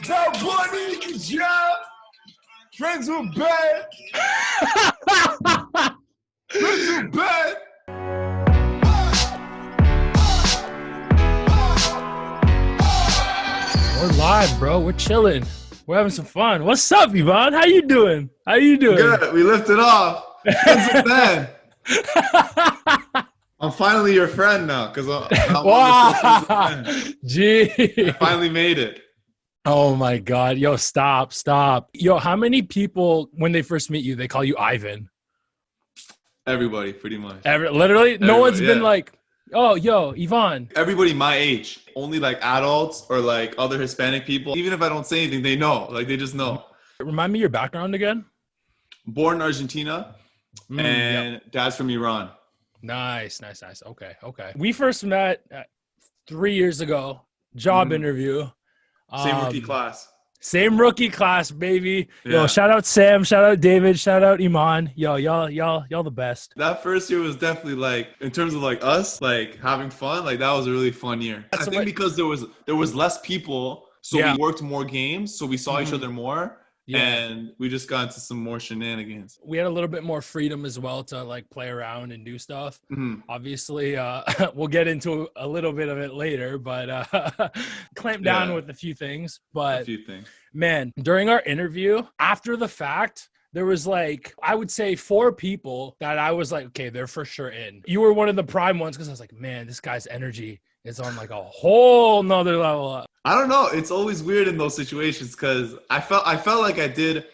That bunny can jump. Friends with bed. Friends with bed. We're live, bro. We're chilling. We're having some fun. What's up, Yvonne? How you doing? Good. We lifted off. Friends with bed. I'm finally your friend now because wow. Gee. I finally made it. Oh my God. Yo, stop. Yo, how many people, when they first meet you, they call you Ivan? Everybody, pretty much. Literally? No one's been like, oh, yo, Yvonne. Everybody my age. Only like adults or like other Hispanic people. Even if I don't say anything, they know. Like they just know. Remind me your background again. Born in Argentina and dad's from Iran. Nice. Okay. We first met 3 years ago. Job interview. Same rookie class, baby. Yeah. Yo, shout out Sam, shout out David, shout out Iman. Yo, y'all the best. That first year was definitely like, in terms of like us, like having fun, like that was a really fun year. I think because there was less people, so we worked more games, so we saw each other more. Yeah. And we just got into some more shenanigans. We had a little bit more freedom as well to like play around and do stuff. Obviously, we'll get into a little bit of it later, but clamp down with a few things. But man, during our interview, after the fact, there was like, I would say 4 people that I was like, okay, they're for sure in. You were one of the prime ones because I was like, man, this guy's energy is on like a whole nother level. I don't know. It's always weird in those situations because I felt like I did,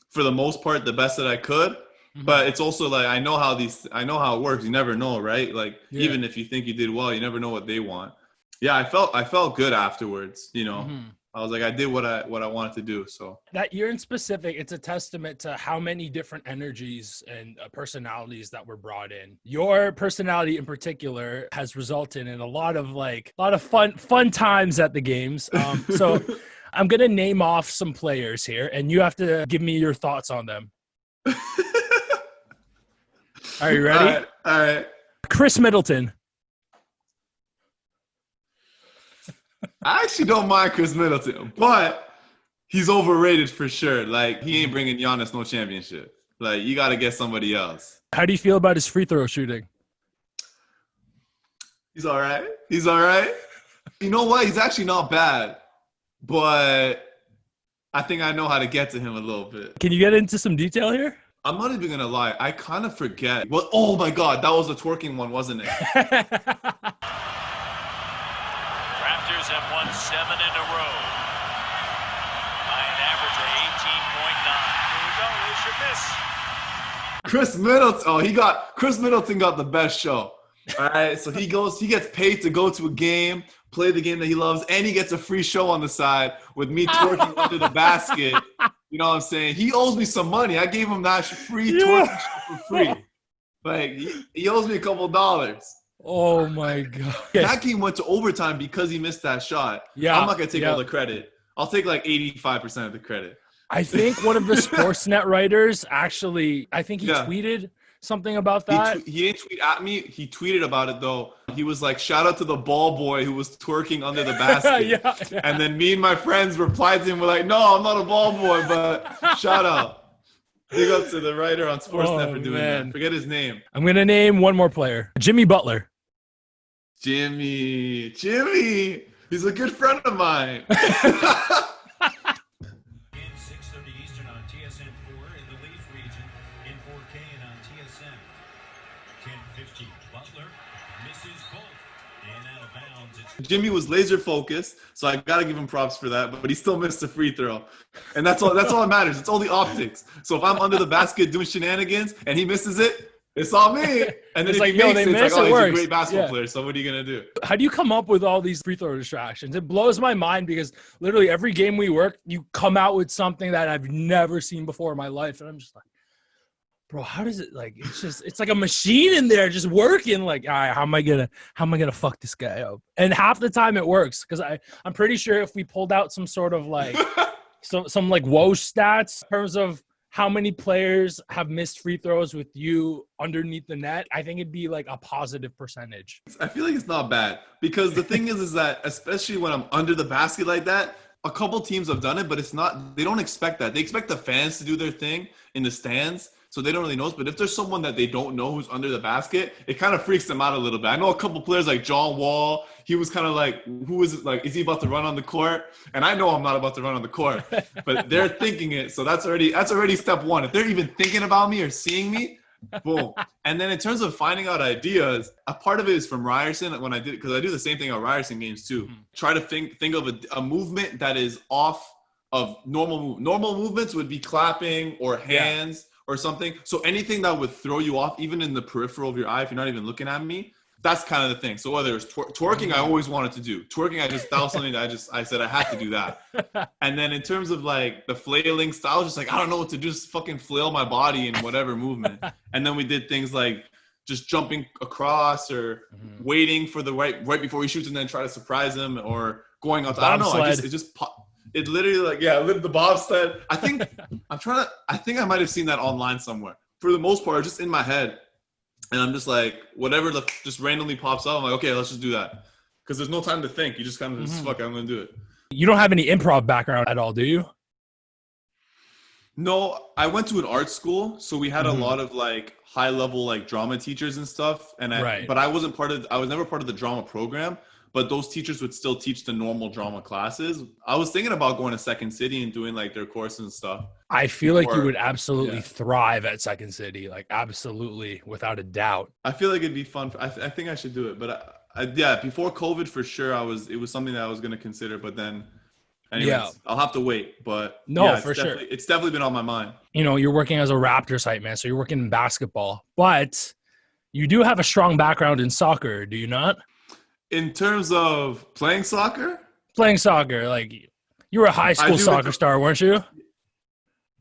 for the most part, the best that I could. But it's also like I know how it works. You never know, right? Like even if you think you did well, you never know what they want. Yeah, I felt good afterwards. You know, I was like, I did what I wanted to do. So that year in specific, it's a testament to how many different energies and personalities that were brought in. Your personality in particular has resulted in a lot of fun times at the games. So I'm going to name off some players here and you have to give me your thoughts on them. Are you ready? All right. Chris Middleton. I actually don't mind Chris Middleton, but he's overrated for sure. Like, he ain't bringing Giannis no championship. Like, you got to get somebody else. How do you feel about his free throw shooting? He's all right. You know what? He's actually not bad, but I think I know how to get to him a little bit. Can you get into some detail here? I'm not even going to lie. I kind of forget. Well, oh, my God. That was the twerking one, wasn't it? Raptors have won 7 in a row by an average of 18.9. Here we go. There's your miss. Chris Middleton. Oh, Chris Middleton got the best show. All right. So he gets paid to go to a game, play the game that he loves, and he gets a free show on the side with me twerking under the basket. You know what I'm saying? He owes me some money. I gave him that free twerking show for free. Like he owes me a couple $. Oh my God. That game went to overtime because he missed that shot. Yeah. I'm not going to take all the credit. I'll take like 85% of the credit. I think one of the Sportsnet writers actually, I think he tweeted something about that. He didn't tweet at me. He tweeted about it though. He was like, shout out to the ball boy who was twerking under the basket. Yeah. And then me and my friends replied to him. We're like, no, I'm not a ball boy, but shout out. Big up to the writer on Sportsnet for doing that. Forget his name. I'm going to name one more player. Jimmy Butler. Jimmy. He's a good friend of mine. 6:30 Eastern on TSN4 in the Leaf region, in 4K and on TSN. 10:15. Butler misses both. And out of bounds. Jimmy was laser focused, so I gotta give him props for that. But he still missed a free throw, and that's all that matters. It's all the optics. So if I'm under the basket doing shenanigans and he misses it, it's all me. And then it's if like, he makes he's a great basketball player. So what are you gonna do? How do you come up with all these free throw distractions? It blows my mind because literally every game we work, you come out with something that I've never seen before in my life, and I'm just like, bro, how does it like? It's like a machine in there just working. Like, all right, how am I gonna fuck this guy up? And half the time it works because I'm pretty sure if we pulled out some sort of like some like Woj stats in terms of how many players have missed free throws with you underneath the net, I think it'd be like a positive percentage. I feel like it's not bad because the thing is that especially when I'm under the basket like that, A couple teams have done it, but it's not, they don't expect that. They expect the fans to do their thing in the stands, so they don't really know. But if there's someone that they don't know who's under the basket, it kind of freaks them out a little bit. I know a couple players like John Wall, he was kind of like, who is it? Like, is he about to run on the court? And I know I'm not about to run on the court, but they're thinking it. So that's already step one. If they're even thinking about me or seeing me, boom. And then in terms of finding out ideas, a part of it is from Ryerson when I did, because I do the same thing at Ryerson games too. Try to think of a movement that is off of normal movements would be clapping or hands or something. So anything that would throw you off, even in the peripheral of your eye, if you're not even looking at me, that's kind of the thing. So whether it's twerking, I always wanted to do. Twerking, that was something that I said I had to do that. And then in terms of like the flailing style, I was just like, I don't know what to do, just fucking flail my body in whatever movement. And then we did things like just jumping across or waiting for the right before he shoots and then try to surprise him, or going out. I don't know. It literally the bobsled. I think I might have seen that online somewhere. For the most part, just in my head. And I'm just like, whatever just randomly pops up, I'm like, okay, let's just do that. Because there's no time to think. You just kind of just, fuck it, I'm going to do it. You don't have any improv background at all, do you? No, I went to an art school. So we had a lot of like high level like drama teachers and stuff. And but I was never part of the drama program. But those teachers would still teach the normal drama classes. I was thinking about going to Second City and doing like their courses and stuff. I feel like you would absolutely thrive at Second City, like absolutely, without a doubt. I feel like it'd be fun. I think I should do it. But before COVID, for sure, it was something that I was going to consider. But then, anyways, I'll have to wait. But for sure, it's definitely been on my mind. You know, you're working as a Raptors hype man, so you're working in basketball, but you do have a strong background in soccer, do you not? In terms of playing soccer? Playing soccer, like you were a high school soccer star, weren't you?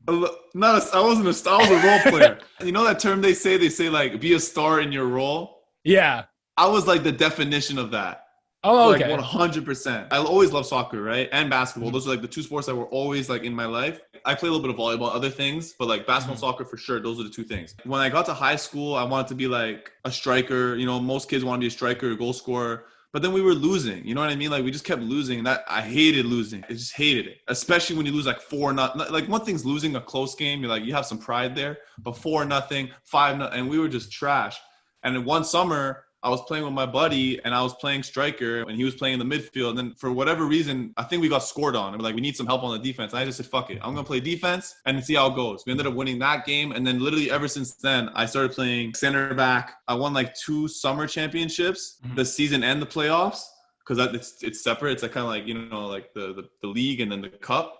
I was a role player. You know that term they say like be a star in your role? Yeah. I was like the definition of that. Oh, okay. Like 100%. I always loved soccer, right? And basketball. Those are like the two sports that were always like in my life. I play a little bit of volleyball, other things, but like basketball, soccer for sure. Those are the two things. When I got to high school, I wanted to be like a striker. You know, most kids want to be a striker, a goal scorer. But then we were losing, you know what I mean? Like we just kept losing. That I hated losing. I just hated it, especially when you lose like 4-0. Like one thing's losing a close game. You're like, you have some pride there, but 4-0, 5-0, and we were just trash. And then one summer I was playing with my buddy and I was playing striker and he was playing in the midfield. And then for whatever reason, I think we got scored on. And we're like, we need some help on the defense. And I just said, fuck it. I'm going to play defense and see how it goes. We ended up winning that game. And then literally ever since then, I started playing center back. I won like 2 summer championships, the season and the playoffs. Because it's separate. It's like kind of like, you know, like the league and then the cup.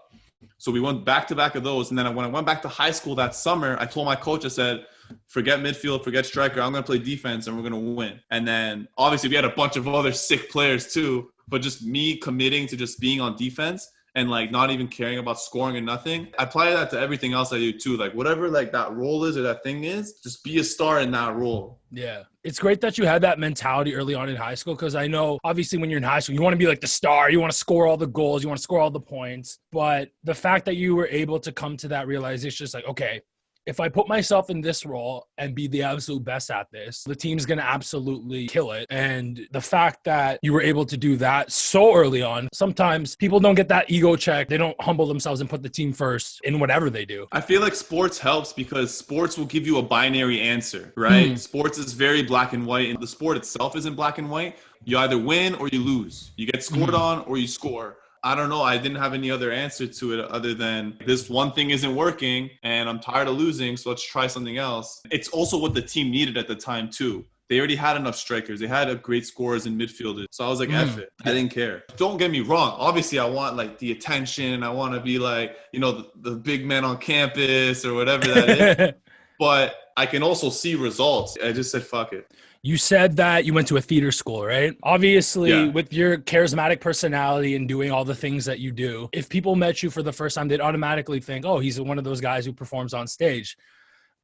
So we went back-to-back of those. And then when I went back to high school that summer, I told my coach, I said, forget midfield, forget striker. I'm going to play defense and we're going to win. And then obviously we had a bunch of other sick players too, but just me committing to just being on defense and like not even caring about scoring or nothing. I apply that to everything else I do too. Like whatever like that role is or that thing is, just be a star in that role. Yeah. It's great that you had that mentality early on in high school because I know obviously when you're in high school, you want to be like the star. You want to score all the goals. You want to score all the points. But the fact that you were able to come to that realization is like, okay, if I put myself in this role and be the absolute best at this, the team's going to absolutely kill it. And the fact that you were able to do that so early on, sometimes people don't get that ego check. They don't humble themselves and put the team first in whatever they do. I feel like sports helps because sports will give you a binary answer, right? Sports is very black and white, and the sport itself isn't black and white. You either win or you lose. You get scored on or you score. I don't know. I didn't have any other answer to it other than this one thing isn't working and I'm tired of losing, so let's try something else. It's also what the team needed at the time too. They already had enough strikers. They had great scorers and midfielders. So I was like, F it. I didn't care. Don't get me wrong. Obviously, I want like the attention. I want to be like, you know, the big man on campus or whatever that is. But I can also see results. I just said, fuck it. You said that you went to a theater school, right? Obviously, with your charismatic personality and doing all the things that you do, if people met you for the first time, they'd automatically think, oh, he's one of those guys who performs on stage.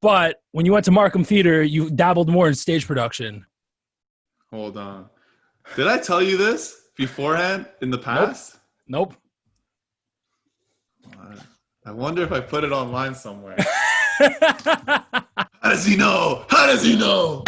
But when you went to Markham Theater, you dabbled more in stage production. Hold on. Did I tell you this beforehand in the past? Nope. I wonder if I put it online somewhere. How does he know? How does he know?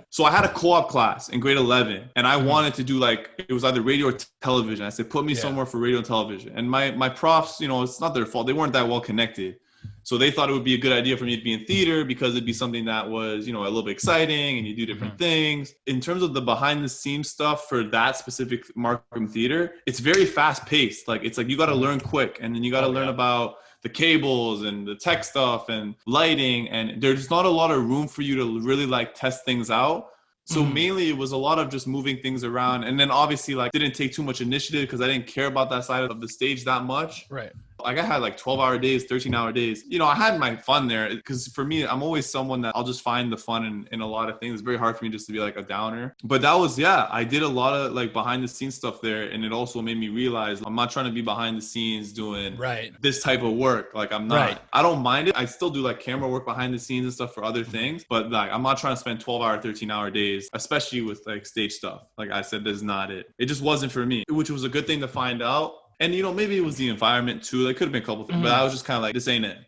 So I had a co-op class in grade 11, and I wanted to do like, it was either radio or television. I said, put me somewhere for radio and television. And my profs, you know, it's not their fault. They weren't that well connected. So they thought it would be a good idea for me to be in theater because it'd be something that was, you know, a little bit exciting and you do different things. In terms of the behind the scenes stuff for that specific marketing theater, it's very fast paced. Like, it's like you got to learn quick, and then you got to learn about the cables and the tech stuff and lighting. And there's not a lot of room for you to really like test things out. So mainly it was a lot of just moving things around. And then obviously like didn't take too much initiative because I didn't care about that side of the stage that much. Right. Like I had like 12-hour days, 13-hour days. You know, I had my fun there because for me, I'm always someone that I'll just find the fun in a lot of things. It's very hard for me just to be like a downer. But that was, I did a lot of like behind the scenes stuff there. And it also made me realize I'm not trying to be behind the scenes doing this type of work. Like I'm not, I don't mind it. I still do like camera work behind the scenes and stuff for other things. But like, I'm not trying to spend 12-hour, 13-hour days, especially with like stage stuff. Like I said, that's not it. It just wasn't for me, which was a good thing to find out. And, you know, maybe it was the environment too. There could have been a couple things, but I was just kind of like, this ain't it.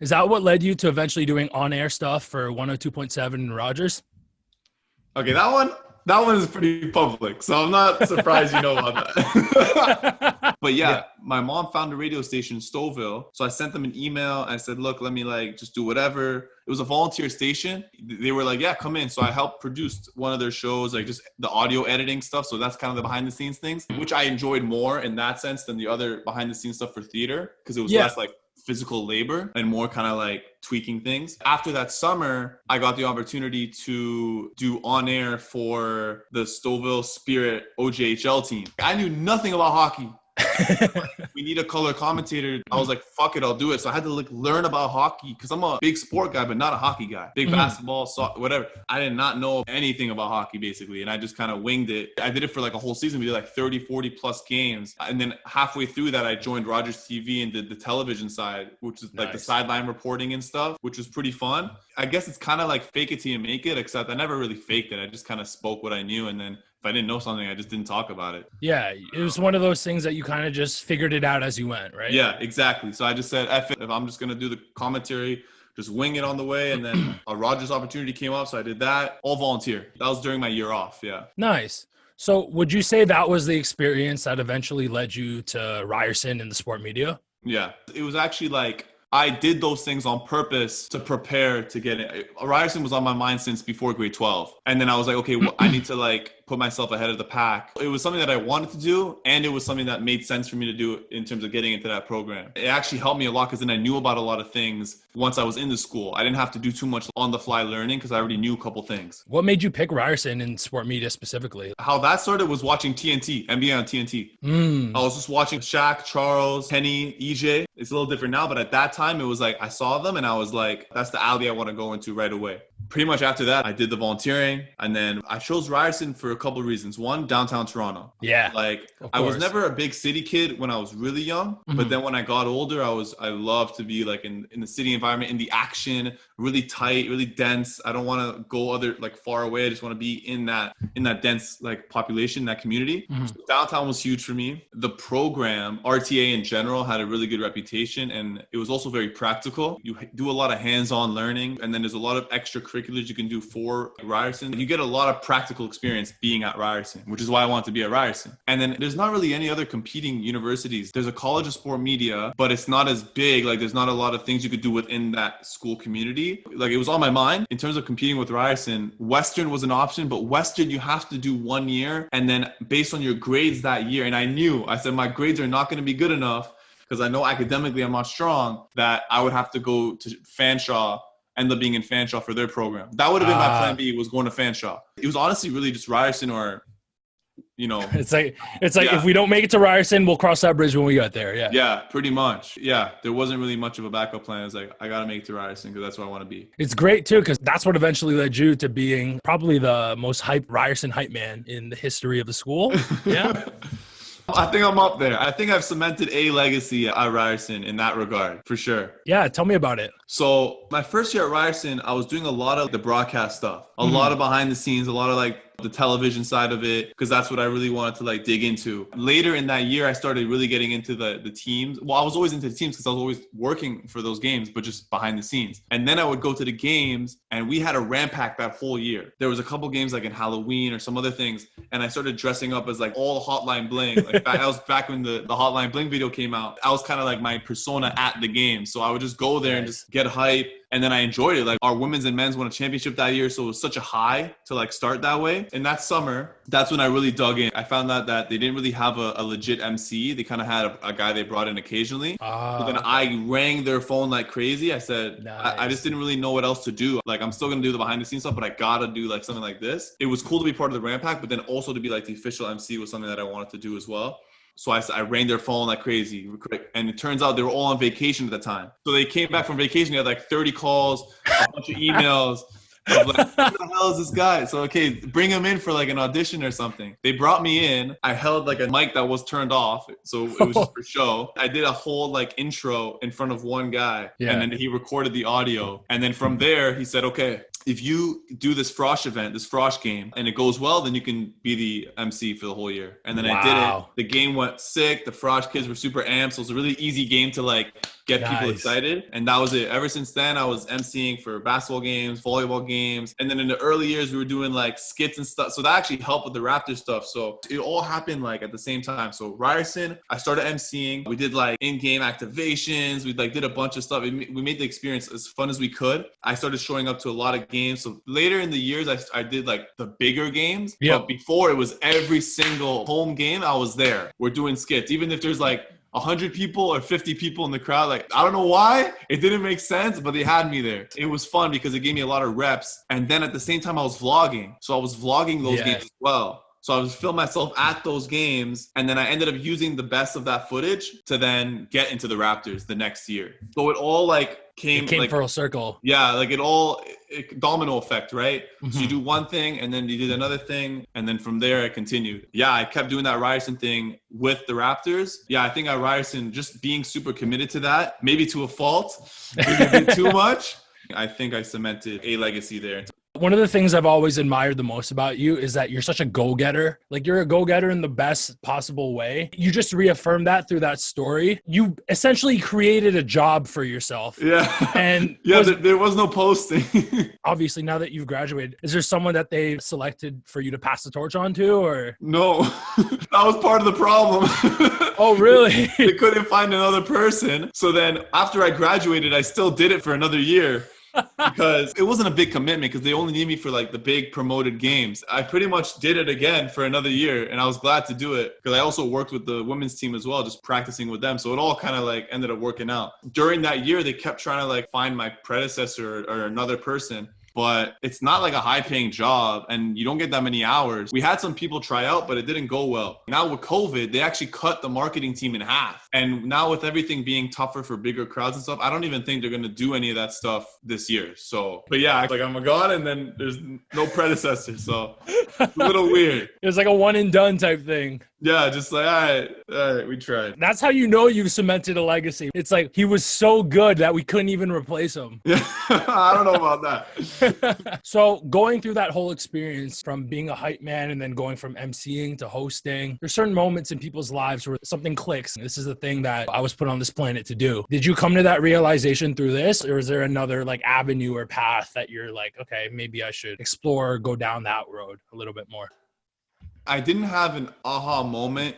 Is that what led you to eventually doing on-air stuff for 102.7 in Rogers? Okay, that one is pretty public, so I'm not surprised you know about that. But my mom found a radio station in Stouffville, so I sent them an email. I said, look, let me like just do whatever. It was a volunteer station. They were like, yeah, come in. So I helped produce one of their shows, like just the audio editing stuff. So that's kind of the behind the scenes things, which I enjoyed more in that sense than the other behind the scenes stuff for theater, because it was less like physical labor and more kind of like tweaking things. After that summer, I got the opportunity to do on air for the Stouffville Spirit OJHL team. I knew nothing about hockey. We need a color commentator. I was like, fuck it, I'll do it. So I had to like learn about hockey because I'm a big sport guy, but not a hockey guy. Big basketball, soccer, whatever. I did not know anything about hockey basically. And I just kind of winged it. I did it for like a whole season. We did like 30, 40 plus games. And then halfway through that, I joined Rogers TV and did the television side, which is like the sideline reporting and stuff, which was pretty fun. I guess it's kind of like fake it till you make it, except I never really faked it. I just kind of spoke what I knew. And then if I didn't know something, I just didn't talk about it. Yeah, it was one of those things that you kind of just figured it out as you went, right? Yeah, exactly. So I just said, F it. If I'm just going to do the commentary, just wing it on the way. And then a Rogers opportunity came up, so I did that. All volunteer. That was during my year off, Nice. So would you say that was the experience that eventually led you to Ryerson in the sport media? Yeah. It was actually like, I did those things on purpose to prepare to get it. Ryerson was on my mind since before grade 12. And then I was like, okay, well, I need to like put myself ahead of the pack. It was something that I wanted to do, and it was something that made sense for me to do in terms of getting into that program. It actually helped me a lot because then I knew about a lot of things once I was in the school. I didn't have to do too much on the fly learning because I already knew a couple things. What made you pick Ryerson in sport media specifically? How that started was watching TNT, NBA on TNT. I was just watching Shaq, Charles, Kenny, EJ. It's a little different now, but at that time it was like I saw them and I was like, that's the alley I want to go into right away. Pretty much after that, I did the volunteering, and then I chose Ryerson for a couple of reasons. One, downtown Toronto. Yeah. Like I was never a big city kid when I was really young, but then when I got older, I loved to be like in the city environment, in the action, really tight, really dense. I don't want to go other like far away. I just want to be in that dense like population, that community. So downtown was huge for me. The program, RTA in general, had a really good reputation, and it was also very practical. You do a lot of hands-on learning, and then there's a lot of extracurriculars you can do for Ryerson. You get a lot of practical experience being at Ryerson, which is why I wanted to be at Ryerson. And then there's not really any other competing universities. There's a college of sport media, but it's not as big. Like there's not a lot of things you could do within that school community. Like it was on my mind in terms of competing with Ryerson. Western was an option, but Western you have to do 1 year, and then based on your grades that year. And I said my grades are not going to be good enough because I know academically I'm not strong, that I would have to go to Fanshawe, end up being in Fanshawe for their program. That would have been my plan B, was going to Fanshawe. It was honestly really just Ryerson or, you know. It's like if we don't make it to Ryerson, we'll cross that bridge when we get there. Yeah. Yeah, pretty much. Yeah, there wasn't really much of a backup plan. It was like, I got to make it to Ryerson because that's where I want to be. It's great too, because that's what eventually led you to being probably the most hype Ryerson hype man in the history of the school. Yeah. I think I'm up there. I think I've cemented a legacy at Ryerson in that regard, for sure. Yeah, tell me about it. So my first year at Ryerson, I was doing a lot of the broadcast stuff, a lot of behind the scenes, a lot of like the television side of it, because that's what I really wanted to like dig into. Later in that year, I started really getting into the teams. Well, I was always into the teams because I was always working for those games, but just behind the scenes. And then I would go to the games, and we had a ramp pack that whole year. There was a couple games like in Halloween or some other things, and I started dressing up as like all Hotline Bling. Like I was back when the Hotline Bling video came out. I was kind of like my persona at the game, so I would just go there and just get hype. And then I enjoyed it. Like our women's and men's won a championship that year. So it was such a high to like start that way. And that summer, that's when I really dug in. I found out that they didn't really have a legit MC. They kind of had a guy they brought in occasionally. So then I rang their phone like crazy. I said, nice. I just didn't really know what else to do. Like I'm still going to do the behind the scenes stuff, but I got to do like something like this. It was cool to be part of the ramp pack, but then also to be like the official MC was something that I wanted to do as well. So I rang their phone like crazy. And it turns out they were all on vacation at the time. So they came back from vacation. They had like 30 calls, a bunch of emails. Of like, who the hell is this guy? So, okay, bring him in for like an audition or something. They brought me in. I held like a mic that was turned off. So it was just for show. I did a whole like intro in front of one guy. And then he recorded the audio. And then from there, he said, okay, if you do this Frosh event, this Frosh game, and it goes well, then you can be the MC for the whole year. And then I did it. The game went sick. The Frosh kids were super amped. So it was a really easy game to like get people excited. And that was it. Ever since then, I was MCing for basketball games, volleyball games. And then in the early years, we were doing like skits and stuff. So that actually helped with the Raptor stuff. So it all happened like at the same time. So Ryerson, I started MCing. We did like in-game activations. We like did a bunch of stuff. We made the experience as fun as we could. I started showing up to a lot of games. So later in the years, I did like the bigger games. But before, it was every single home game I was there. We're doing skits. Even if there's like 100 people or 50 people in the crowd. Like, I don't know why. It didn't make sense, but they had me there. It was fun because it gave me a lot of reps. And then at the same time, I was vlogging. So I was vlogging those games as well. So I was filming myself at those games. And then I ended up using the best of that footage to then get into the Raptors the next year. So it all like came like, full circle. Yeah, like it domino effect, right? So you do one thing and then you did another thing. And then from there, I continued. Yeah, I kept doing that Ryerson thing with the Raptors. Yeah, I think at Ryerson, just being super committed to that, maybe to a fault, maybe a bit too much. I think I cemented a legacy there. One of the things I've always admired the most about you is that you're such a go-getter. Like you're a go-getter in the best possible way. You just reaffirmed that through that story. You essentially created a job for yourself. Yeah. And there was no posting. Obviously, now that you've graduated, is there someone that they selected for you to pass the torch on to, or? No, that was part of the problem. Oh, really? They couldn't find another person. So then after I graduated, I still did it for another year. Because it wasn't a big commitment because they only need me for like the big promoted games. I pretty much did it again for another year and I was glad to do it because I also worked with the women's team as well, just practicing with them. So it all kind of like ended up working out. During that year, they kept trying to like find my predecessor or another person. But it's not like a high-paying job, and you don't get that many hours. We had some people try out, but it didn't go well. Now with COVID, they actually cut the marketing team in half. And now with everything being tougher for bigger crowds and stuff, I don't even think they're going to do any of that stuff this year. So, but yeah, like I'm a god, and then there's no predecessor. So it's a little weird. It's like a one and done type thing. Yeah, just like, all right, we tried. That's how you know you've cemented a legacy. It's like he was so good that we couldn't even replace him. Yeah, I don't know about that. So going through that whole experience from being a hype man and then going from emceeing to hosting, there's certain moments in people's lives where something clicks. This is the thing that I was put on this planet to do. Did you come to that realization through this, or is there another like avenue or path that you're like, okay, maybe I should explore or go down that road a little bit more? I didn't have an aha moment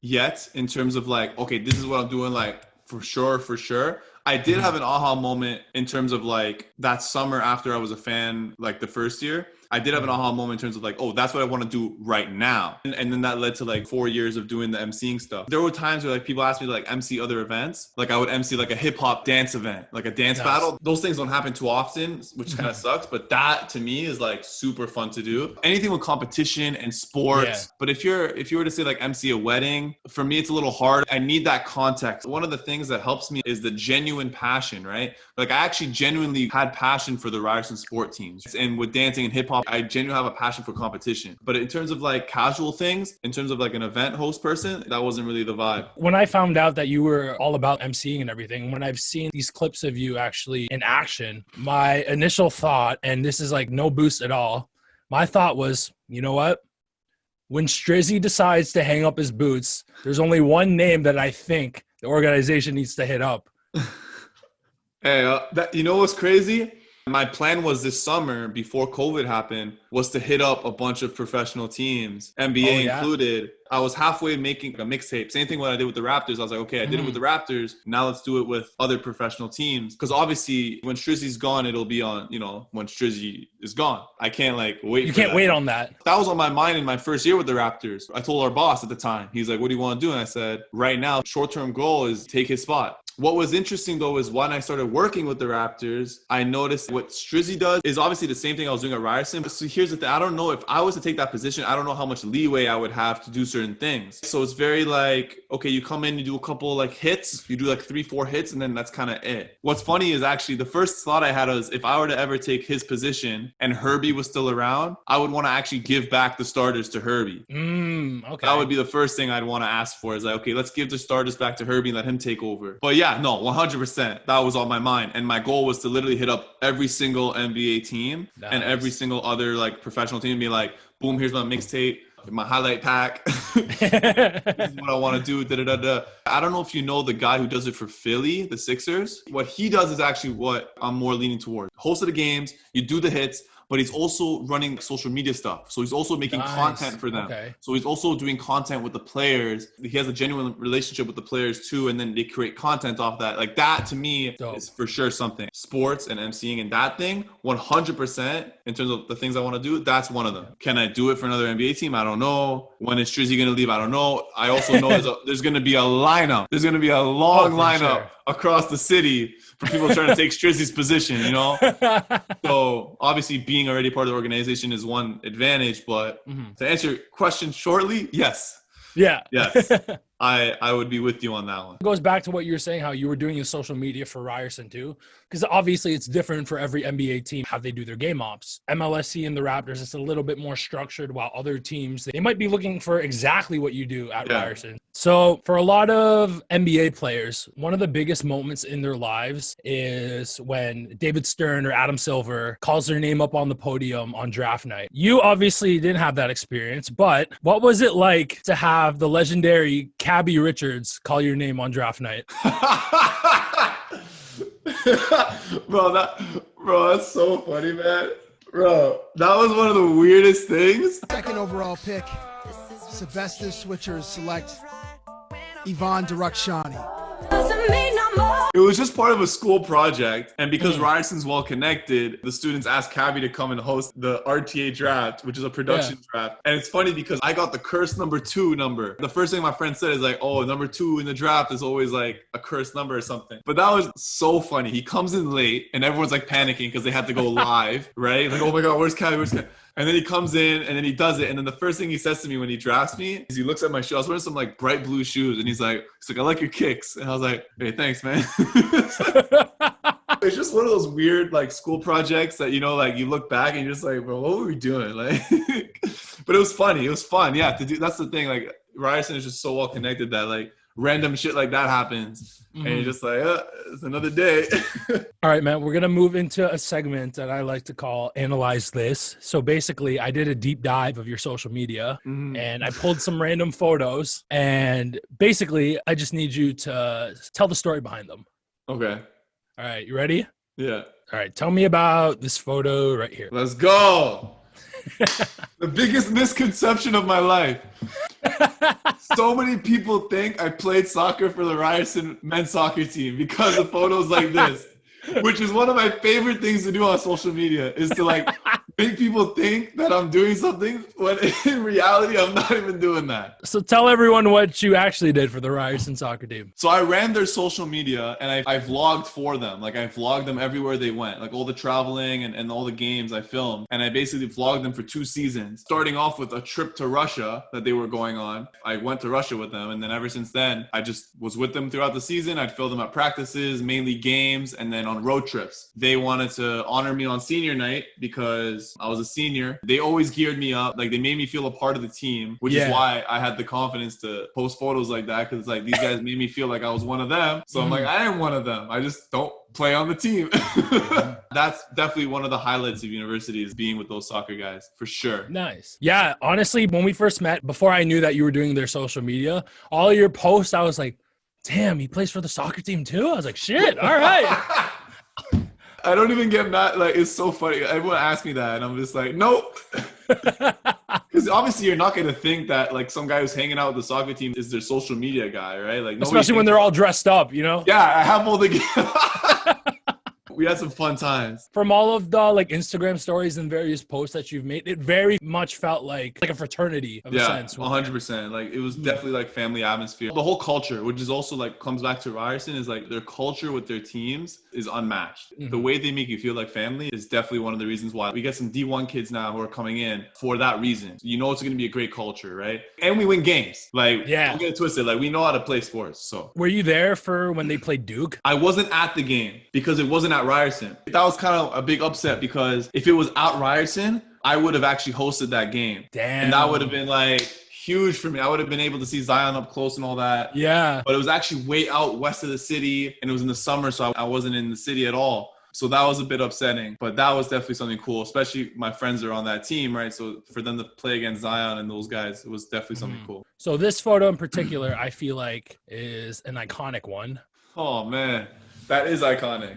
yet in terms of like, okay, this is what I'm doing, like for sure. I did have an aha moment in terms of like that summer after I was a fan, like the first year. I did have an aha moment in terms of like, oh, that's what I want to do right now. And then that led to like 4 years of doing the emceeing stuff. There were times where like people asked me to like MC other events. Like I would MC like a hip hop dance event, like a dance battle. Those things don't happen too often, which kind of sucks. But that to me is like super fun to do. Anything with competition and sports. Yeah. But if you were to say like MC a wedding, for me, it's a little hard. I need that context. One of the things that helps me is the genuine passion, right? Like I actually genuinely had passion for the Ryerson sport teams. And with dancing and hip hop, I genuinely have a passion for competition. But in terms of like casual things, in terms of like an event host person, that wasn't really the vibe. When I found out that you were all about emceeing and everything, when I've seen these clips of you actually in action, my initial thought, and this is like no boost at all, my thought was, you know what? When Strizzy decides to hang up his boots, there's only one name that I think the organization needs to hit up. Hey, you know what's crazy? My plan was this summer, before COVID happened, was to hit up a bunch of professional teams, NBA included. I was halfway making a mixtape. Same thing what I did with the Raptors. I was like, okay, I did it with the Raptors. Now let's do it with other professional teams. Because obviously, when Strizzy's gone, it'll be on, when Strizzy is gone. I can't wait. You can't wait on that. That was on my mind in my first year with the Raptors. I told our boss at the time, he's like, what do you want to do? And I said, right now, short-term goal is take his spot. What was interesting, though, is when I started working with the Raptors, I noticed what Strizzy does is obviously the same thing I was doing at Ryerson. So here's the thing. I don't know if I was to take that position, I don't know how much leeway I would have to do certain things. So it's very like, okay, you come in, you do a couple like hits, you do like 3-4 hits, and then that's kind of it. What's funny is actually the first thought I had was if I were to ever take his position and Herbie was still around, I would want to actually give back the starters to Herbie. Okay. That would be the first thing I'd want to ask for is like, okay, let's give the starters back to Herbie and let him take over. But yeah, no, 100%. That was on my mind. And my goal was to literally hit up every single NBA team and every single other like professional team and be like, boom, here's my mixtape, my highlight pack. This is what I want to do. Da-da-da-da. I don't know if you know the guy who does it for Philly, the Sixers. What he does is actually what I'm more leaning towards. Host of the games, you do the hits, but he's also running social media stuff. So he's also making content for them. Okay. So he's also doing content with the players. He has a genuine relationship with the players too. And then they create content off that. Like that to me is for sure something. Sports and emceeing and that thing, 100% in terms of the things I want to do, that's one of them. Can I do it for another NBA team? I don't know. When is Strizzy going to leave? I don't know. I also know there's going to be a lineup. There's going to be a long lineup across the city for people trying to take Strizzy's position, So obviously being already part of the organization is one advantage, but to answer your question shortly, yes. Yeah. Yes. I would be with you on that one. It goes back to what you were saying, how you were doing your social media for Ryerson too. Because obviously it's different for every NBA team, how they do their game ops. MLSC and the Raptors, it's a little bit more structured, while other teams, they might be looking for exactly what you do at Ryerson. So for a lot of NBA players, one of the biggest moments in their lives is when David Stern or Adam Silver calls their name up on the podium on draft night. You obviously didn't have that experience, but what was it like to have the legendary Cabbie Richards call your name on draft night? Bro, that's so funny, man. Bro, that was one of the weirdest things. Second overall pick, Sylvester Switchers select Ivan Derakhshani. It was just part of a school project. And because Ryerson's well connected, the students asked Cabbie to come and host the RTA draft, which is a production draft. And it's funny because I got the cursed number 2 number. The first thing my friend said is like, oh, number 2 in the draft is always like a cursed number or something. But that was so funny. He comes in late and everyone's like panicking because they had to go live, right? Like, oh my God, where's Cabbie? Where's Cabbie? And then he comes in and then he does it. And then the first thing he says to me when he drafts me is he looks at my shoes. I was wearing some like bright blue shoes. And he's like, I like your kicks. And I was like, hey, thanks, man. It's just one of those weird like school projects that, like you look back and you're just like, bro, what were we doing? Like, but it was funny. It was fun. Yeah. That's the thing. Like Ryerson is just so well connected that like random shit like that happens. And you're just like, it's another day. All right, man, we're going to move into a segment that I like to call Analyze This. So basically, I did a deep dive of your social media and I pulled some random photos. And basically, I just need you to tell the story behind them. Okay. All right, you ready? Yeah. All right, tell me about this photo right here. Let's go. The biggest misconception of my life. So many people think I played soccer for the Ryerson men's soccer team because of photos like this, which is one of my favorite things to do on social media is to like make people think that I'm doing something when in reality, I'm not even doing that. So tell everyone what you actually did for the Ryerson soccer team. So I ran their social media and I vlogged for them. Like I vlogged them everywhere they went, like all the traveling and all the games I filmed. And I basically vlogged them for 2 seasons, starting off with a trip to Russia that they were going on. I went to Russia with them. And then ever since then, I just was with them throughout the season. I'd film them at practices, mainly games, and then on road trips. They wanted to honor me on senior night because because I was a senior. They always geared me up. Like, they made me feel a part of the team, which is why I had the confidence to post photos like that, because like these guys made me feel like I was one of them. So I'm like, I am one of them. I just don't play on the team. That's definitely one of the highlights of university, is being with those soccer guys, for sure. Nice. Yeah, honestly, when we first met, before I knew that you were doing their social media, all your posts, I was like, damn, he plays for the soccer team too? I was like, shit, all right. I don't even get mad. Like, it's so funny. Everyone asks me that, and I'm just like, nope. Because obviously you're not going to think that like some guy who's hanging out with the soccer team is their social media guy, right? Like, especially when they're all dressed up, you know? Yeah, I have all the we had some fun times. From all of the like Instagram stories and various posts that you've made, it very much felt like a fraternity of a sense. 100%. Like, it was definitely like family atmosphere. The whole culture, which is also like comes back to Ryerson, is like their culture with their teams is unmatched. The way they make you feel like family is definitely one of the reasons why we get some D1 kids now who are coming in for that reason. You know, it's going to be a great culture, right? And we win games. Like, don't get it twisted. Like, we know how to play sports. So, were you there for when they played Duke? I wasn't at the game because it wasn't at Ryerson. That was kind of a big upset, because if it was at Ryerson, I would have actually hosted that game. Damn. And that would have been like huge for me. I would have been able to see Zion up close and all that. Yeah. But it was actually way out west of the city, and it was in the summer, so I wasn't in the city at all. So that was a bit upsetting, but that was definitely something cool, especially my friends are on that team, right? So for them to play against Zion and those guys, it was definitely something cool. So this photo in particular, I feel like is an iconic one. Oh, man. That is iconic.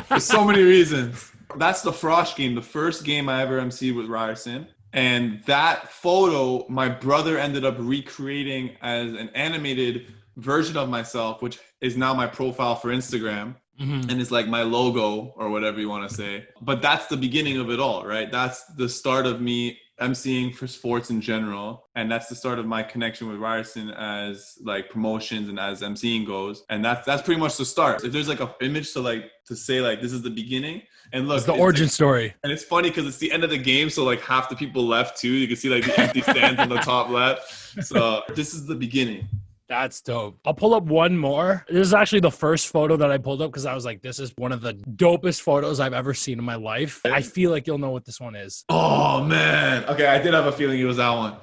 For so many reasons. That's the Frosh game, the first game I ever emceed with Ryerson. And that photo, my brother ended up recreating as an animated version of myself, which is now my profile for Instagram. And it's like my logo or whatever you want to say. But that's the beginning of it all, right? That's the start of me emceeing for sports in general. And that's the start of my connection with Ryerson as like promotions and as emceeing goes. And that's pretty much the start. If there's like an image to say like this is the beginning, and look, it's the origin story. And it's funny because it's the end of the game, so like half the people left too. You can see like the empty stands on the top left. So this is the beginning. That's dope. I'll pull up one more. This is actually the first photo that I pulled up because I was like, this is one of the dopest photos I've ever seen in my life. I feel like you'll know what this one is. Oh, man. Okay, I did have a feeling it was that one.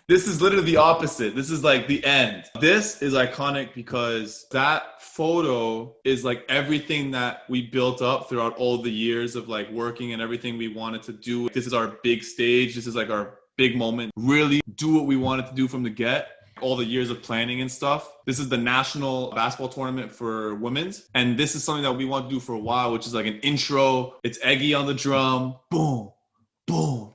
This is literally the opposite. This is like the end. This is iconic because that photo is like everything that we built up throughout all the years of like working and everything we wanted to do. This is our big stage. This is like our big moment. Really do what we wanted to do from the get. All the years of planning and stuff. This is the national basketball tournament for women's. And this is something that we want to do for a while, which is like an intro. It's Eggy on the drum. Boom, boom,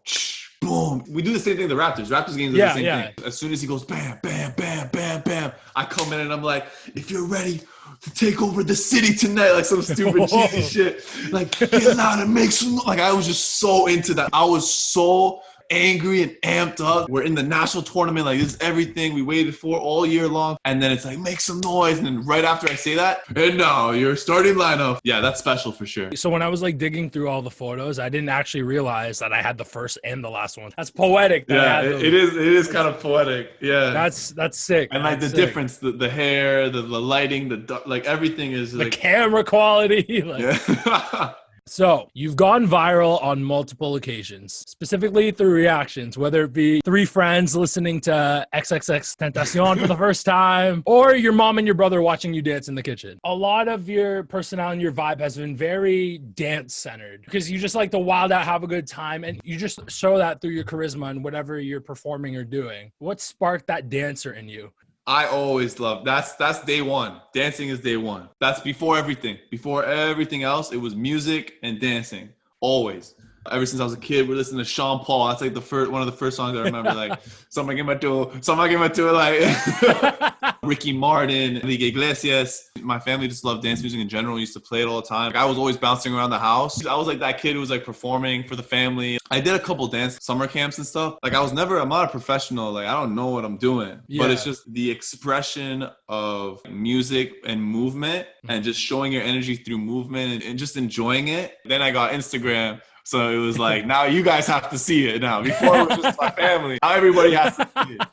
boom. We do the same thing the Raptors. Raptors games are the same thing. As soon as he goes bam, bam, bam, bam, bam, I come in and I'm like, if you're ready to take over the city tonight, like some stupid cheesy shit. Like, get loud and make some. Like, I was just so into that. I was so angry and amped up. We're in the national tournament, like this is everything we waited for all year long, and then it's like make some noise, and then right after I say that, and now your starting lineup. Yeah, that's special for sure. So when I was like digging through all the photos, I didn't actually realize that I had the first and the last one. That's poetic. Yeah, it is kind of poetic. Yeah, that's sick. And like the difference, the hair, the lighting, like everything is the like camera quality. Like, yeah. So you've gone viral on multiple occasions, specifically through reactions, whether it be 3 friends listening to XXXTentacion for the first time, or your mom and your brother watching you dance in the kitchen. A lot of your personality and your vibe has been very dance-centered because you just like to wild out, have a good time, and you just show that through your charisma and whatever you're performing or doing. What sparked that dancer in you? I always love that's day one. Dancing is day one. That's before everything. Before everything else, it was music and dancing. Always. Ever since I was a kid, we listened to Sean Paul. That's like one of the first songs I remember. Like, somebody give me to like Ricky Martin, Enrique Iglesias. My family just loved dance music in general. We used to play it all the time. Like, I was always bouncing around the house. I was like that kid who was like performing for the family. I did a couple dance summer camps and stuff. Like, I'm not a professional. Like, I don't know what I'm doing. But it's just the expression of music and movement and just showing your energy through movement and just enjoying it. Then I got Instagram. So it was like, now you guys have to see it now. Before it was just my family. Now everybody has to see it,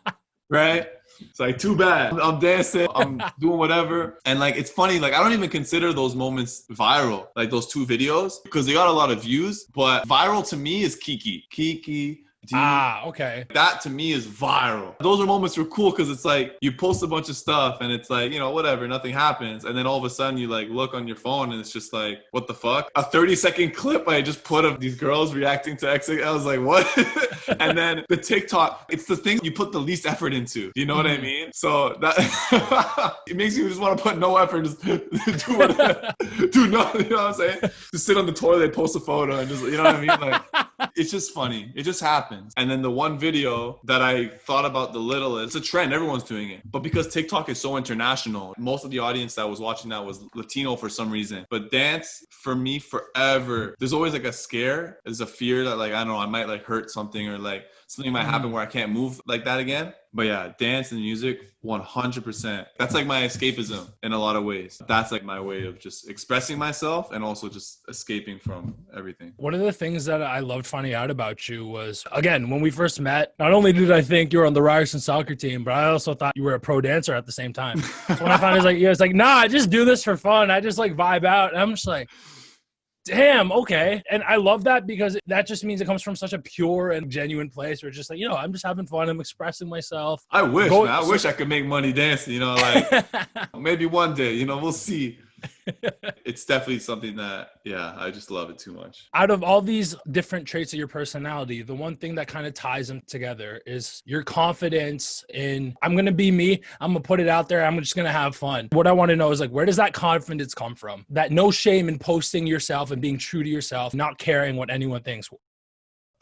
right? It's like, too bad. I'm dancing, I'm doing whatever. And like, it's funny, like I don't even consider those moments viral, like those 2 videos, because they got a lot of views. But viral to me is Kiki. Okay. That to me is viral. Those are moments were cool because it's like you post a bunch of stuff and it's like, whatever, nothing happens. And then all of a sudden you like look on your phone and it's just like, what the fuck? A 30-second clip I just put of these girls reacting to X. I was like, what? And then the TikTok, it's the thing you put the least effort into. You know what I mean? So that it makes you just want to put no effort, just do whatever. Do nothing, you know what I'm saying? Just sit on the toilet, post a photo and just, you know what I mean? Like, it's just funny. It just happens. And then the one video that I thought about the littlest, it's a trend. Everyone's doing it. But because TikTok is so international, most of the audience that was watching that was Latino for some reason. But dance, for me, forever, there's always like a scare. There's a fear that like, I don't know, I might like hurt something or like something might happen where I can't move like that again. But yeah, dance and music, 100%. That's like my escapism in a lot of ways. That's like my way of just expressing myself and also just escaping from everything. One of the things that I loved finding out about you was, again, when we first met, not only did I think you were on the Ryerson soccer team, but I also thought you were a pro dancer at the same time. So when I found it was like, nah, I just do this for fun. I just like vibe out. And I'm just like, damn, okay. And I love that because that just means it comes from such a pure and genuine place where it's just like, I'm just having fun. I'm expressing myself. I wish, man. I wish I could make money dancing, like maybe one day, we'll see. It's definitely something that, I just love it too much. Out of all these different traits of your personality, the one thing that kind of ties them together is your confidence in, I'm going to be me. I'm going to put it out there. I'm just going to have fun. What I want to know is like, where does that confidence come from? That no shame in posting yourself and being true to yourself, not caring what anyone thinks.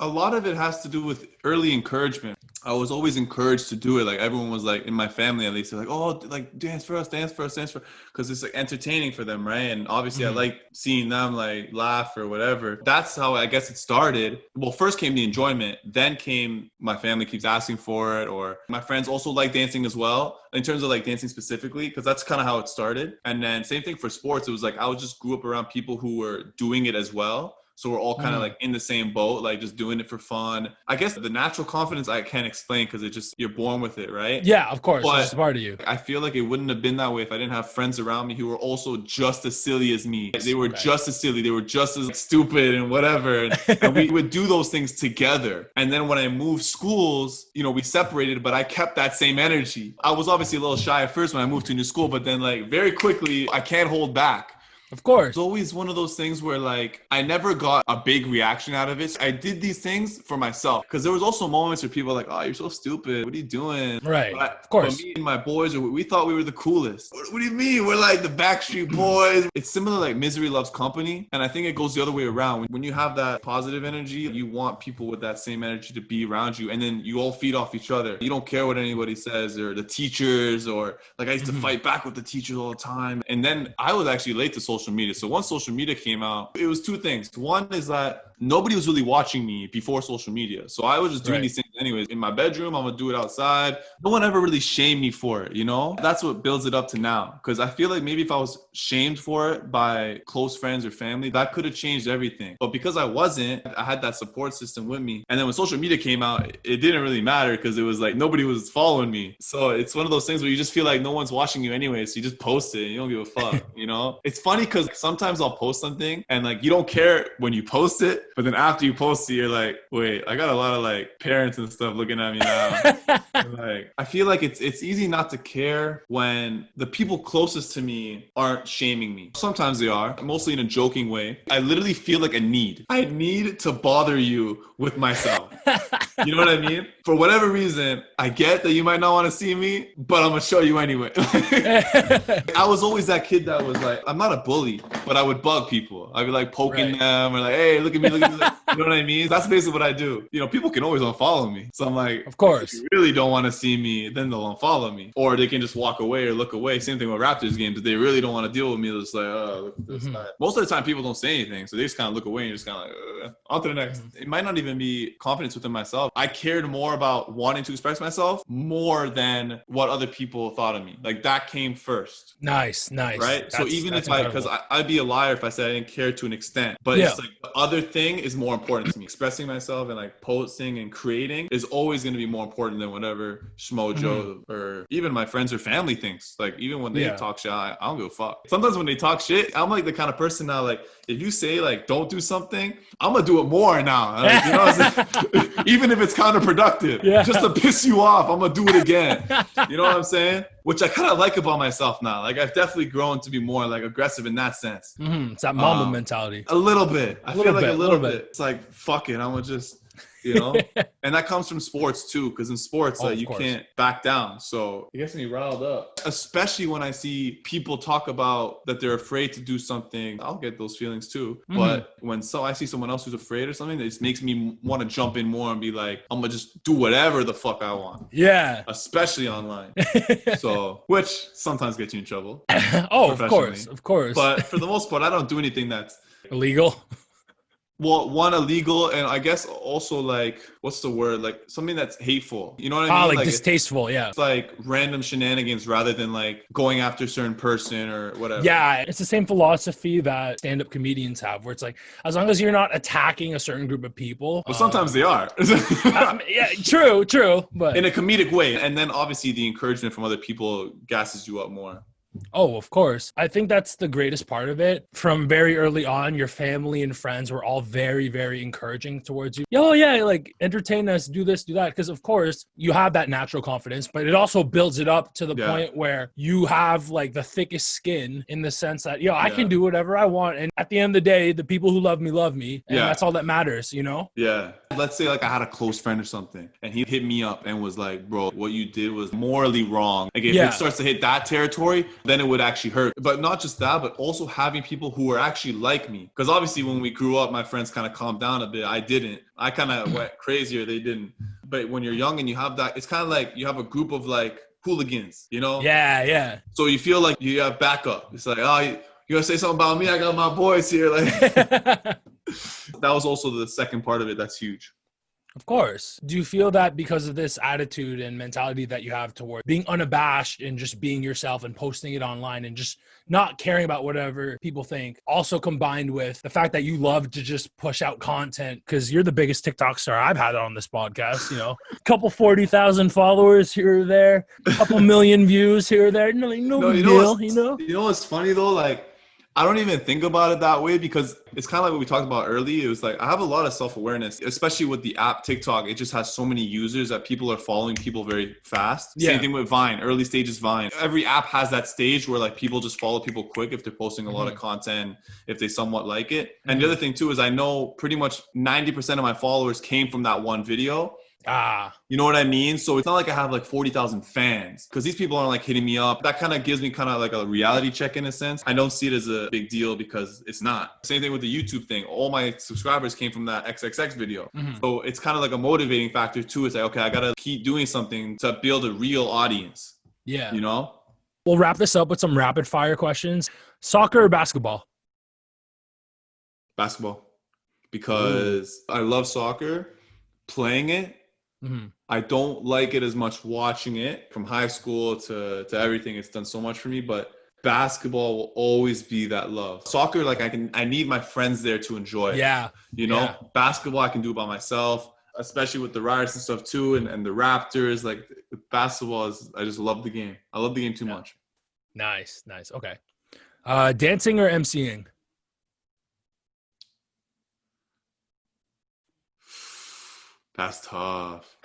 A lot of it has to do with early encouragement. I was always encouraged to do it. Like everyone was like, in my family at least, they're like, oh, like dance for us, because it's like entertaining for them, right? And obviously I like seeing them like laugh or whatever. That's how I guess it started. Well, first came the enjoyment, then came my family keeps asking for it, or my friends also like dancing as well, in terms of like dancing specifically, because that's kind of how it started. And then same thing for sports. It was like I just grew up around people who were doing it as well. So we're all kind of like in the same boat, like just doing it for fun. I guess the natural confidence I can't explain because it just, you're born with it, right? Yeah, of course. But it's just part of you. I feel like it wouldn't have been that way if I didn't have friends around me who were also just as silly as me. They were just as silly. They were just as stupid and whatever. And we would do those things together. And then when I moved schools, we separated, but I kept that same energy. I was obviously a little shy at first when I moved to a new school, but then like very quickly, I can't hold back. Of course. It's always one of those things where like I never got a big reaction out of it. I did these things for myself because there was also moments where people were like, oh, you're so stupid. What are you doing? Right. Of course. But me and my boys, we thought we were the coolest. What do you mean? We're like the Backstreet Boys. It's similar like misery loves company. And I think it goes the other way around. When you have that positive energy, you want people with that same energy to be around you. And then you all feed off each other. You don't care what anybody says or the teachers, or like I used to fight back with the teachers all the time. And then I was actually late to social media. So once social media came out, it was 2 things. One is that nobody was really watching me before social media. So I was just doing these things anyways. In my bedroom, I'm going to do it outside. No one ever really shamed me for it, That's what builds it up to now. Because I feel like maybe if I was shamed for it by close friends or family, that could have changed everything. But because I wasn't, I had that support system with me. And then when social media came out, it didn't really matter because it was like nobody was following me. So it's one of those things where you just feel like no one's watching you anyway. So you just post it and you don't give a fuck, It's funny because sometimes I'll post something and like you don't care when you post it. But then after you post it, you're like, wait, I got a lot of like parents and stuff looking at me now. Like, I feel like it's easy not to care when the people closest to me aren't shaming me. Sometimes they are, mostly in a joking way. I literally feel like I need to bother you with myself. You know what I mean? For whatever reason, I get that you might not want to see me, but I'm going to show you anyway. I was always that kid that was like, I'm not a bully, but I would bug people. I'd be like poking them or like, hey, look at me. You know what I mean? That's basically what I do. People can always unfollow me. So I'm like, of course, if you really don't want to see me, then they'll unfollow me. Or they can just walk away or look away. Same thing with Raptors games. If they really don't want to deal with me, they'll just like, oh, look at this guy. Most of the time, people don't say anything. So they just kind of look away and just kind of like, on to the next. It might not even be confidence within myself. I cared more about wanting to express myself more than what other people thought of me. Like that came first. Nice. Right? So even if because I'd be a liar if I said I didn't care to an extent. But it's like the other thing thing is more important to me. Expressing myself and like posting and creating is always going to be more important than whatever Schmo Joe or even my friends or family thinks. Like even when they talk shit, I don't give a fuck. Sometimes when they talk shit, I'm like the kind of person now, like if you say like don't do something, I'm gonna do it more now. Like, you know what I'm saying? Even if it's counterproductive, just to piss you off, I'm gonna do it again. You know what I'm saying? Which I kind of like about myself now. Like I've definitely grown to be more like aggressive in that sense. It's that Mamba mentality. A little bit. I feel like a little bit. It's like, fuck it. I'm gonna just, you know? And that comes from sports too. Because in sports, you can't back down. So it gets me riled up. Especially when I see people talk about that they're afraid to do something. I'll get those feelings too. But when I see someone else who's afraid or something, it just makes me want to jump in more and be like, I'm gonna just do whatever the fuck I want. Yeah. Especially online. So, which sometimes gets you in trouble. Oh, of course. But for the most part, I don't do anything that's illegal. Well, one, illegal, and I guess also like, what's the word? Like something that's hateful. You know what I mean? Like distasteful, It's like random shenanigans rather than like going after a certain person or whatever. Yeah, it's the same philosophy that stand-up comedians have, where it's like, as long as you're not attacking a certain group of people. Well, sometimes they are. Yeah, true. But in a comedic way. And then obviously the encouragement from other people gasses you up more. Oh, of course. I think that's the greatest part of it. From very early on, your family and friends were all very, very encouraging towards you. Oh, yeah, like entertain us, do this, do that. Because, of course, you have that natural confidence, but it also builds it up to the point where you have like the thickest skin in the sense that, I can do whatever I want. And at the end of the day, the people who love me. And that's all that matters, you know? Yeah. Let's say like I had a close friend or something and he hit me up and was like, bro, what you did was morally wrong. Like if it starts to hit that territory, then it would actually hurt. But not just that, but also having people who are actually like me. Because obviously when we grew up, my friends kind of calmed down a bit. I didn't. I kind of went crazier. They didn't. But when you're young and you have that, it's kind of like you have a group of like hooligans, you know? Yeah. So you feel like you have backup. It's like, oh, you gonna say something about me? I got my boys here. Like that was also the second part of it. That's huge. Of course. Do you feel that because of this attitude and mentality that you have toward being unabashed and just being yourself and posting it online and just not caring about whatever people think, also combined with the fact that you love to just push out content because you're the biggest TikTok star I've had on this podcast, a couple 40,000 followers here or there, a couple million views here or there. No big deal, You know what's funny though? Like, I don't even think about it that way because it's kind of like what we talked about earlier. It was like, I have a lot of self-awareness, especially with the app TikTok. It just has so many users that people are following people very fast. Same thing with Vine, early stages Vine. Every app has that stage where like people just follow people quick if they're posting a lot of content, if they somewhat like it. And the other thing too is I know pretty much 90% of my followers came from that one video. You know what I mean? So it's not like I have like 40,000 fans because these people aren't like hitting me up. That kind of gives me kind of like a reality check in a sense. I don't see it as a big deal because it's not. Same thing with the YouTube thing. All my subscribers came from that XXX video. So it's kind of like a motivating factor too. It's like, okay, I got to keep doing something to build a real audience. Yeah. You know? We'll wrap this up with some rapid fire questions. Soccer or basketball? Basketball. Because I love soccer, playing it. I don't like it as much watching it. From high school to everything, it's done so much for me, but basketball will always be that love. Soccer, like I need my friends there to enjoy it. Basketball I can do by myself, especially with the Ryerson stuff too and the Raptors. Like basketball I just love the game. I love the game too much. Nice. Okay. Dancing or emceeing? That's tough.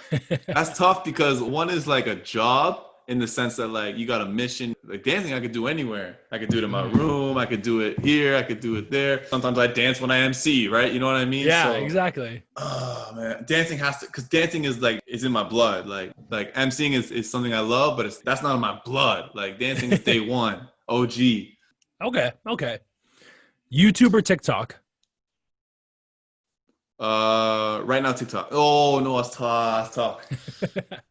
That's tough because one is like a job in the sense that like you got a mission. Like dancing I could do anywhere. I could do it in my room. I could do it here. I could do it there. Sometimes I dance when I MC, right? You know what I mean? Yeah, exactly. Oh man, dancing has to, because dancing is like, it's in my blood. Like MCing is something I love, but that's not in my blood. Like dancing is day one. OG. Okay. YouTube or TikTok? Right now TikTok. Oh no, that's tough.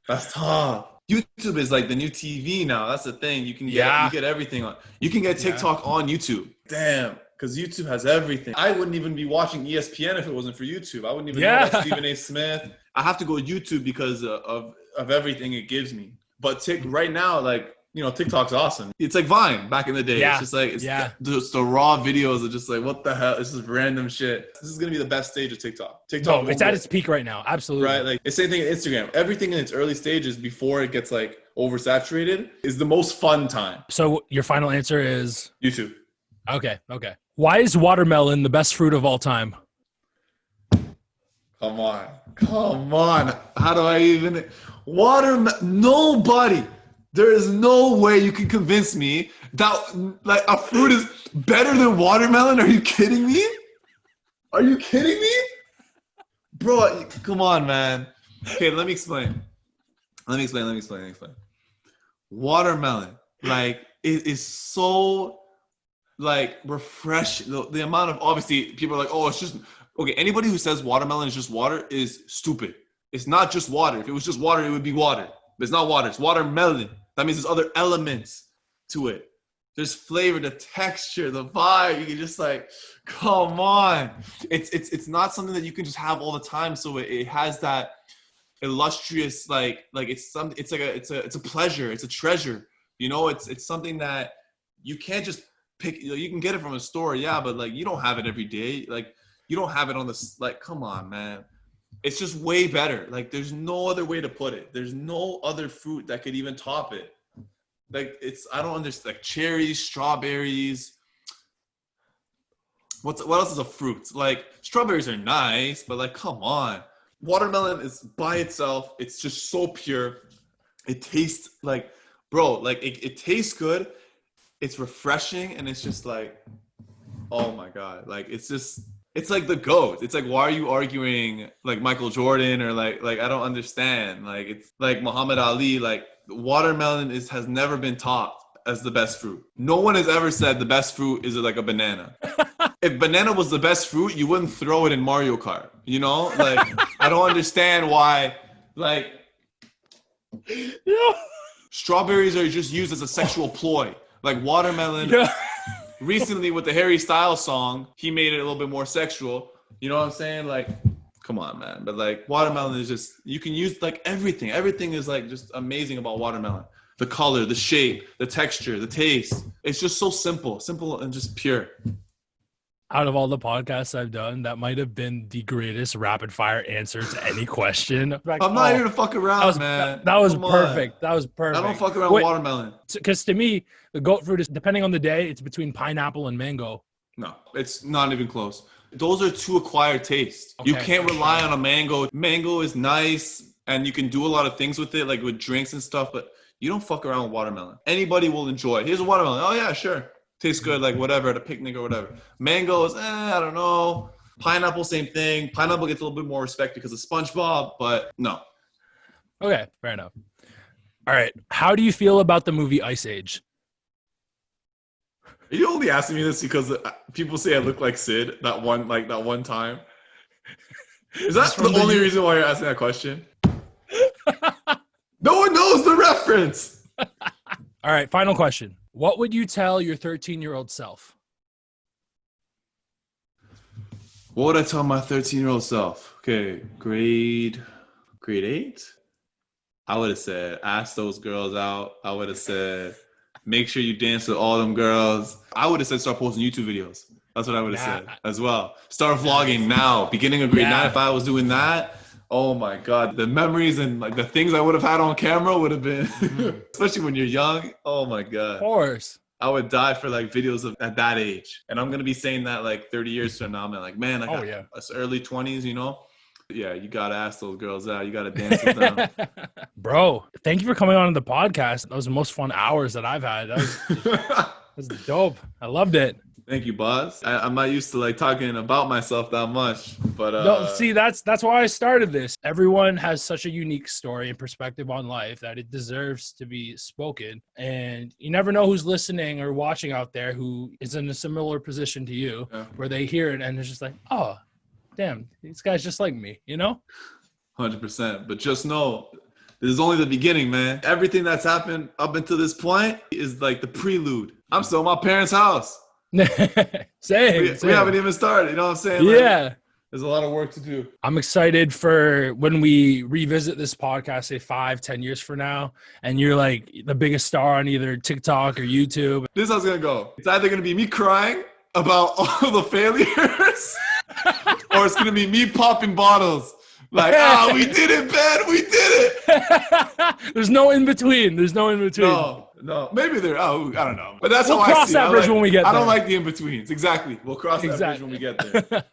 That's tough. YouTube is like the new TV now. That's the thing. You can get everything on. You can get TikTok on YouTube. Damn, because YouTube has everything. I wouldn't even be watching ESPN if it wasn't for YouTube. I wouldn't even know about Stephen A. Smith. I have to go YouTube because of everything it gives me. But right now, like you know, TikTok's awesome. It's like Vine back in the day. Yeah. It's just like, it's just the raw videos are just like, what the hell? It's just random shit. This is going to be the best stage of TikTok. TikTok. No, it's at its peak right now. Absolutely. Right? Like, it's the same thing in Instagram. Everything in its early stages before it gets like oversaturated is the most fun time. So your final answer is? YouTube. Okay. Why is watermelon the best fruit of all time? Come on. How do I even... Nobody... There is no way you can convince me that like a fruit is better than watermelon. Are you kidding me? Bro, come on, man. Okay, let me explain. Watermelon, like, it is so, like, refreshing. The amount of, obviously, people are like, oh, it's just, okay, anybody who says watermelon is just water is stupid. It's not just water. If it was just water, it would be water. But it's not water. It's watermelon. That means there's other elements to it. There's flavor, the texture, the vibe. You can just like, come on. It's not something that you can just have all the time. So it has that illustrious, it's a pleasure. It's a treasure. You know, it's something that you can't just pick. You can get it from a store, yeah, but like you don't have it every day. Like you don't have it on the like. Come on, man. It's just way better. Like there's no other way to put it. There's no other fruit that could even top it. Like I don't understand. Like cherries, strawberries. What else is a fruit? Like strawberries are nice, but like come on. Watermelon is by itself. It's just so pure. It tastes like, bro, like it tastes good. It's refreshing, and it's just like, oh my God. Like it's like the GOAT. It's like, why are you arguing like Michael Jordan or like I don't understand. Like it's like Muhammad Ali. Like watermelon has never been topped as the best fruit. No one has ever said the best fruit is like a banana. If banana was the best fruit, you wouldn't throw it in Mario Kart. You know, like I don't understand why. Like strawberries are just used as a sexual ploy. Like watermelon. Yeah. Recently with the Harry Styles song, he made it a little bit more sexual. You know what I'm saying? Like, come on, man. But like watermelon is just, you can use like everything. Everything is like just amazing about watermelon. The color, the shape, the texture, the taste. It's just so simple and just pure. Out of all the podcasts I've done, that might have been the greatest rapid fire answer to any question. Like, I'm not here to fuck around, man. That was perfect. That was perfect. I don't fuck around with watermelon. Because to me, the GOAT fruit is, depending on the day, it's between pineapple and mango. No, it's not even close. Those are two acquired tastes. Okay. You can't rely on a mango. Mango is nice, and you can do a lot of things with it, like with drinks and stuff, but you don't fuck around with watermelon. Anybody will enjoy it. Here's a watermelon. Oh, yeah, sure. Tastes good, like whatever, at a picnic or whatever. Mango is, I don't know. Pineapple, same thing. Pineapple gets a little bit more respect because of SpongeBob, but no. Okay, fair enough. All right. How do you feel about the movie Ice Age? Are you only asking me this because people say I look like Sid that one time? Is that the only reason why you're asking that question? No one knows the reference. All right, final question. What would you tell your 13-year-old self? What would I tell my 13-year-old self? Okay, grade 8? I would have said, ask those girls out. I would have said, make sure you dance with all them girls. I would have said, start posting YouTube videos. That's what I would have said as well. Start vlogging now. Beginning of grade 9, if I was doing that, oh my God, the memories and like the things I would have had on camera would have been, especially when you're young. Oh my God. Of course. I would die for like videos of at that age. And I'm going to be saying that like 30 years from now. I'm like, man, I got us early 20s, you know? Yeah, you got to ask those girls out. You got to dance with them. Bro, thank you for coming on the podcast. That was the most fun hours that I've had. That was dope. I loved it. Thank you, boss. I'm not used to like talking about myself that much, but no, see, that's why I started this. Everyone has such a unique story and perspective on life that it deserves to be spoken. And you never know who's listening or watching out there who is in a similar position to you, where they hear it and it's just like, oh, damn, these guys just like me, you know? 100%. But just know, this is only the beginning, man. Everything that's happened up until this point is like the prelude. I'm still at my parents' house. Same. We haven't even started. You know what I'm saying? Yeah. There's a lot of work to do. I'm excited for when we revisit this podcast, say 5-10 years from now, and you're like the biggest star on either TikTok or YouTube. This is how it's going to go. It's either going to be me crying about all the failures or it's going to be me popping bottles. Like, we did it, Ben. We did it. There's no in between. No. Maybe there. I don't know. But that's we'll how I see it. cross that bridge when we get there. I don't like the in betweens. Exactly. We'll cross that bridge when we get there.